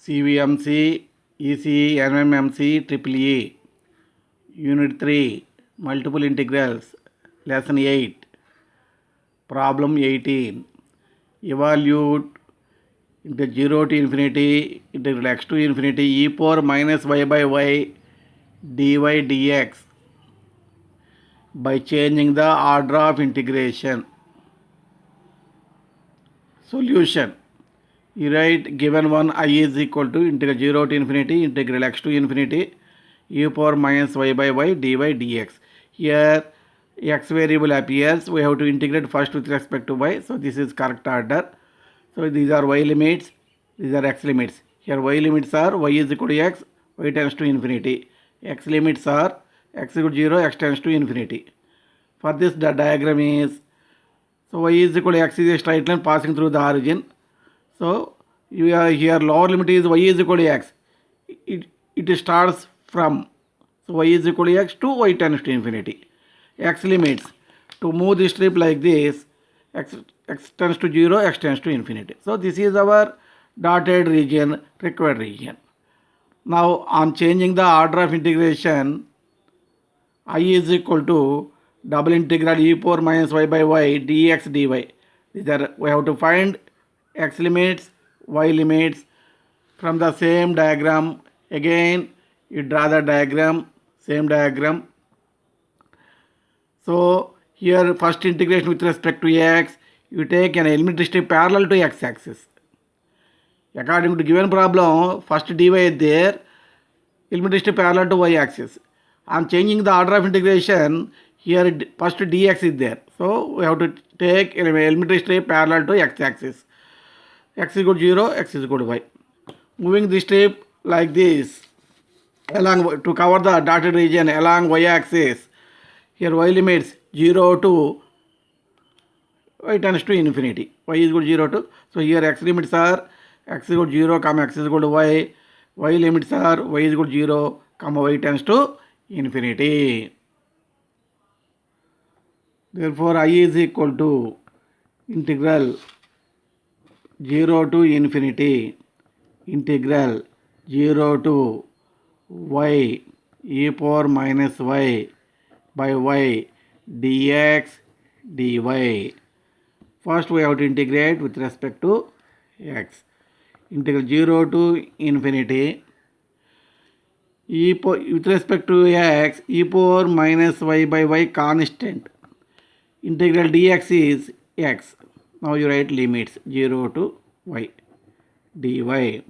CVMC, ECE, NMMC, EEE. Unit 3, Multiple Integrals, Lesson 8, Problem 18. Evaluate into 0 to infinity, integral x to infinity, e power minus y by y dy dx by changing the order of integration. Solution. You write given one I is equal to integral 0 to infinity, integral x to infinity, e power minus y by y dy dx. Here x variable appears. We have to integrate first with respect to y. So this is correct order. So these are y limits, these are x limits. Here y limits are y is equal to x, y tends to infinity. X limits are x is equal to 0, x tends to infinity. For this the diagram is, so y is equal to x is a straight line passing through the origin. So you are here lower limit is y is equal to x. It starts from, so y is equal to x to y tends to infinity. X limits, to move the strip like this, x tends to 0, x tends to infinity. So this is our dotted region, required region. Now on changing the order of integration, I is equal to double integral e power minus y by y dx dy. These are, we have to find x limits, y limits from the same diagram. Again you draw the diagram, same diagram. So here first integration with respect to x, you take an elementary strip parallel to x axis. According to given problem, first dy is there, elementary strip parallel to y axis. I am changing the order of integration. Here first dx is there. So we have to take elementary strip parallel to x axis. X is equal to 0, x is equal to y. Moving the strip like this along to cover the dotted region along y axis. Here y limits 0 to y tends to infinity. Y is equal to 0 to, so here x limits are x is equal to 0, x is equal to y. Y limits are y is equal to 0, y tends to infinity. Therefore I is equal to integral 0 to infinity, integral 0 to y e power minus y by y dx dy. First we have to integrate with respect to x. Integral 0 to infinity with respect to x, e power minus y by y constant. Integral dx is x. Now you write limits 0 to y dy.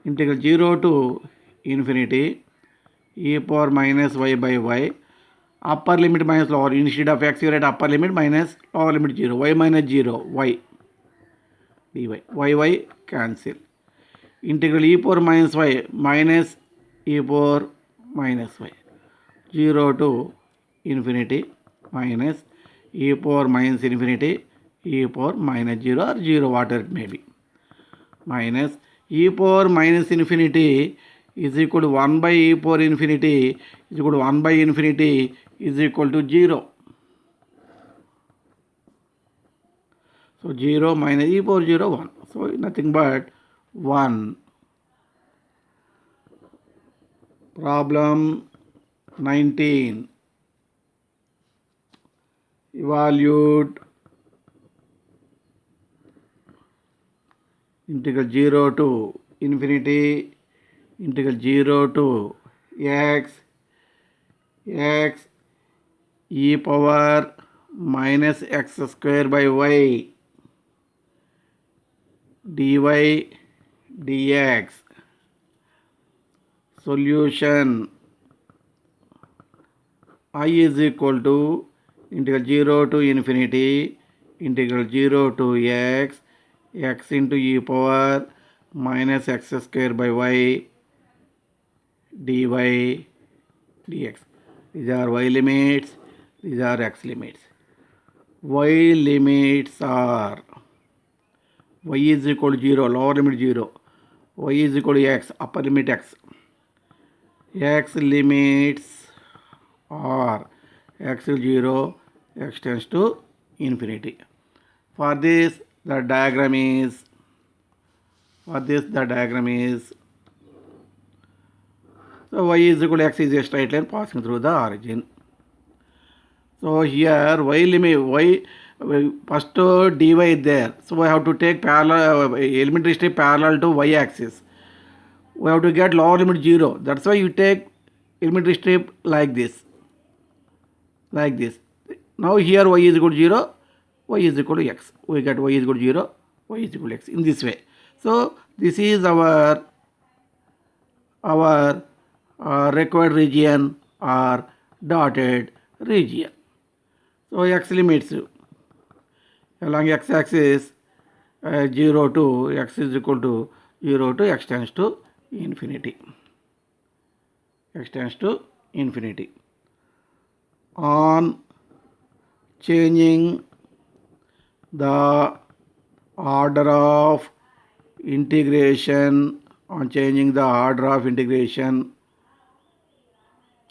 Integral 0 to infinity e power minus y by y. Upper limit minus lower. Instead of x you write upper limit minus lower limit 0. Y minus 0 y dy. Y cancel. Integral e power minus y minus e power minus y. 0 to infinity minus e power minus infinity e power minus 0 or 0 whatever it may be. Minus e power minus infinity is equal to 1 by e power infinity is equal to 1 by infinity is equal to 0. So 0 minus e power 0, 1. So nothing but 1. Problem 19. Evaluate integral 0 to infinity, integral 0 to x e power minus x square by y dy dx. Solution. I is equal to integral 0 to infinity, integral 0 to x into e power minus x square by y dy dx. These are y limits, these are x limits. Y limits are y is equal to 0, lower limit 0, y is equal to x, upper limit x. X limits are x is 0, x tends to infinity. For this the diagram is So y is equal to x is a straight line passing through the origin. So here y limit y first dy is there. So I have to take parallel elementary strip parallel to y axis. We have to get lower limit 0. That's why you take elementary strip like this. Like this. Now here y is equal to 0, y is equal to x. We get y is equal to 0, y is equal to x in this way. So this is our required region or dotted region. So x limits along x axis 0 to x is equal to 0 to x tends to infinity. X tends to infinity. On changing the order of integration,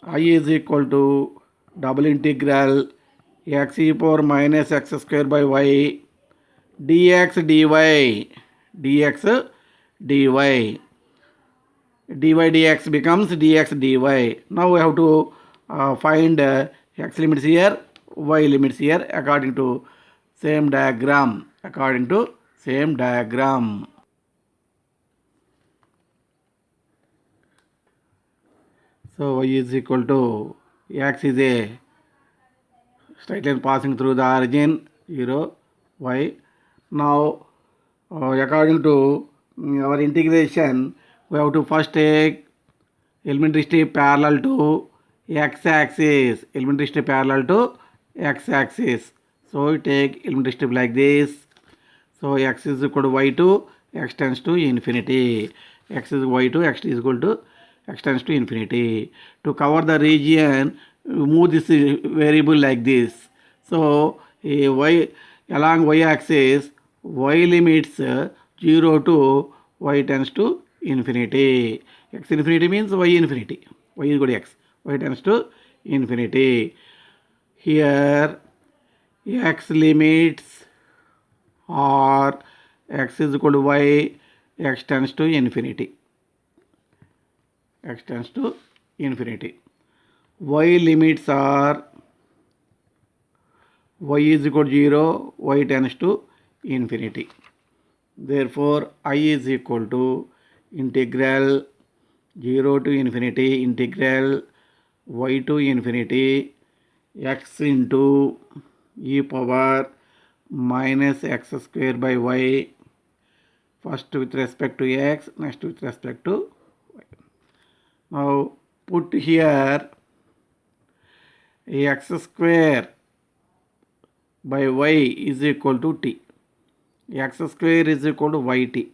I is equal to double integral x e power minus x square by y dx dy dx becomes dx dy. Now we have to find x limits here, y limits here according to same diagram. So y is equal to x is a straight line passing through the origin 0 y. Now according to our integration, we have to first take elementary strip parallel to x axis. So we take elementary strip like this. So x is equal to y2, x tends to infinity. X is y2, x is equal to x tends to infinity. To cover the region, move this variable like this. So y along y axis, y limits 0 to y tends to infinity. X infinity means y infinity. Y is equal to x. Y tends to infinity. Here x limits are x is equal to y, x tends to infinity. Y limits are y is equal to 0, y tends to infinity. Therefore, I is equal to integral 0 to infinity integral y to infinity x into e power minus x square by y, first with respect to x, next with respect to y. Now put here x square by y is equal to t. X square is equal to yt.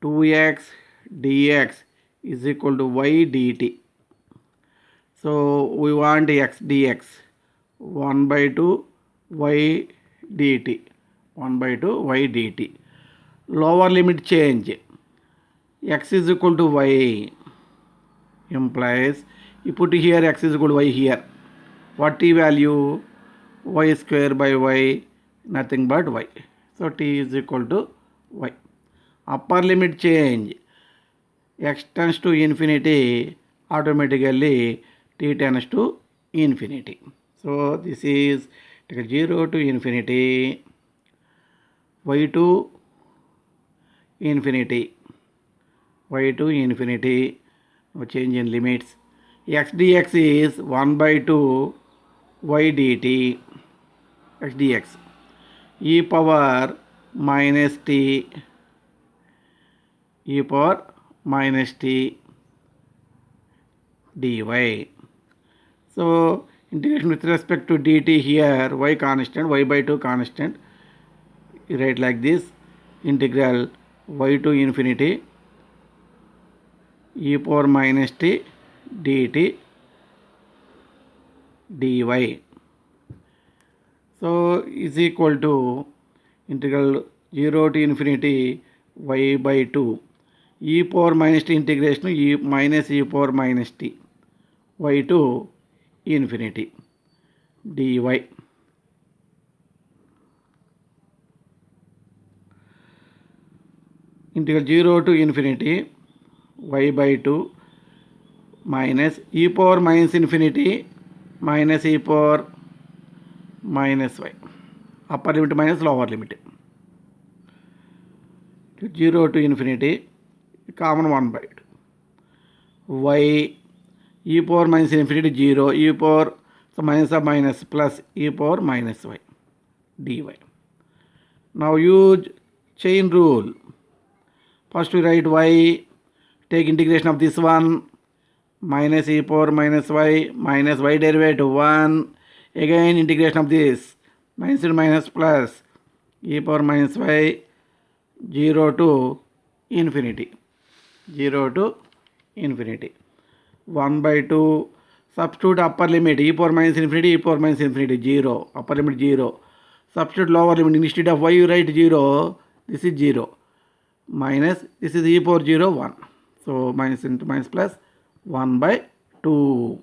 2x dx is equal to y dt. So we want x dx 1 by 2 y dt. Lower limit change x is equal to y implies you put here x is equal to y here. What t value? Y square by y, nothing but y. So t is equal to y. Upper limit change x tends to infinity, automatically t tends to infinity. So this is 0 to infinity, y to infinity, no change in limits. X dx is 1 by 2 y dt, x dx, e power minus t dy. So integration with respect to dt here, y constant, y by 2 constant, you write like this, integral y to infinity e power minus t dt dy. So is equal to integral 0 to infinity y by 2 e power minus t integration e minus e power minus t y to infinity dy. Integral 0 to infinity y by 2 minus e power minus infinity minus e power minus y. Upper limit minus lower limit. 0 to infinity, common 1 by 2. Y e power minus infinity 0, e power, so minus of minus plus e power minus y dy. Now use chain rule. First we write y, take integration of this one, minus e power minus y derivative 1, again integration of this, minus and minus plus e power minus y, 0 to infinity, 0 to infinity, 1 by 2, substitute upper limit, e power minus infinity, 0, upper limit 0, substitute lower limit, instead of y you write 0, this is 0, minus, this is e power 0, 1, so minus into minus plus 1 by 2.